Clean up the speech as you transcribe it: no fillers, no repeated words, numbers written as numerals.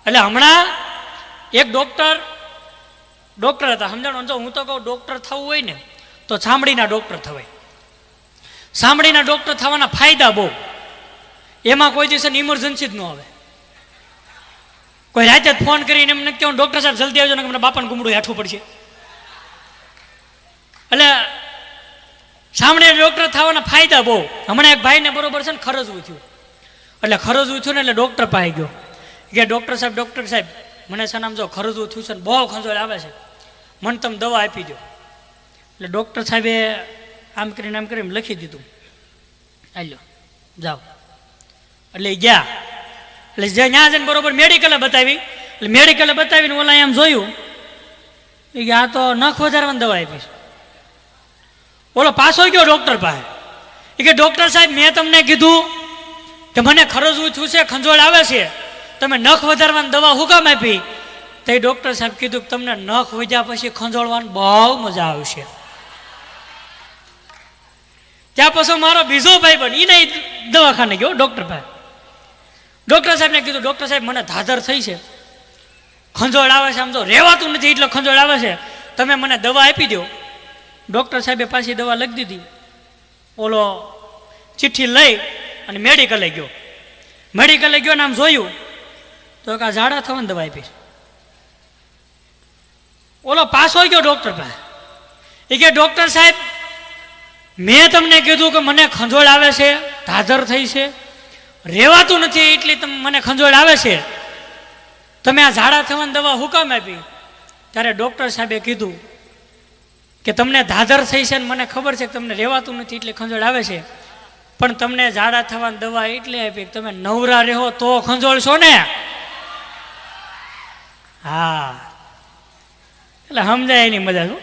એટલે હમણાં એક ડૉક્ટર હતા, સમજાણો? જો હું તો કહું ડૉક્ટર થવું હોય ને તો ચામડીના ડૉક્ટર થવાય. ચામડીના ડૉક્ટર થવાના ફાયદા બહુ. એમાં કોઈ દિવસ ઇમરજન્સી જ ન આવે. કોઈ રાતે જ ફોન કરીને એમને કહું ડૉક્ટર સાહેબ જલ્દી આવજો ને મને બાપાને ગુમડું હેઠવું પડશે. એટલે ચામડીના ડૉક્ટર થવાના ફાયદા બહુ. હમણાં એક ભાઈને બરોબર છે ને ખરજવું થયું. એટલે ખરજવું થયું ને એટલે ડૉક્ટર પાસે ગયો કે ડૉક્ટર સાહેબ મને છે નામ જો ખરજવું થયું છે ને બહુ ખંજોળ આવે છે, મને તમે દવા આપી દો. એટલે ડૉક્ટર સાહેબે આમ કરીને લખી દીધું, હાલ્યો જાઓ. એટલે ગયા. એટલે ત્યાં જઈને બરોબર મેડિકલે બતાવી. એટલે મેડિકલે બતાવીને ઓલા એમ જોયું એ કે આ તો નખ વધારવાની દવા આપીશ. ઓલો પાછો ગયો ડૉક્ટર પાસે. એ કે ડૉક્ટર સાહેબ મેં તમને કીધું કે મને ખરજવું થયું છે, ખંજોળ આવે છે, તમે નખ વધારવાની દવા હું કામ આપી? તો એ ડૉક્ટર સાહેબ કીધું કે તમને નખ વધ્યા પછી ખંજોળવાની બહુ મજા આવશે. ત્યાં પછી મારો બીજો ભાઈ બન એને દવાખાને ગયો ડૉક્ટર પાસે. ડૉક્ટર સાહેબને કીધું ડૉક્ટર સાહેબ મને ધાધર થઈ છે, ખંજોળ આવે છે, આમ તો રહેવાતું નથી એટલે ખંજોળ આવે છે, તમે મને દવા આપી દો. ડૉક્ટર સાહેબે પાછી દવા લખી દીધી. ઓલો ચિઠ્ઠી લઈ અને મેડિકલે ગયો. મેડિકલે ગયો ને આમ જોયું તો આ ઝાડા થવાની દવા આપીશ. ઓલો પાછો ગયો ડૉક્ટર પાસે. એ કે ડૉક્ટર સાહેબ મેં તમને કીધું કે મને ખંજોળ આવે છે, ધાધર થઈ છે, રહેવાતું નથી એટલે મને ખંજોળ આવે છે, તમે આ ઝાડા થવાની દવા હું કામ આપી? ત્યારે ડૉક્ટર સાહેબે કીધું કે તમને ધાધર થઈ છે ને મને ખબર છે કે તમને રહેવાતું નથી એટલે ખંજોળ આવે છે, પણ તમને ઝાડા થવાની દવા એટલે આપી કે તમે નવરા રહો તો ખંજોળશો ને. હા, એટલે સમજાય એની મજા. શું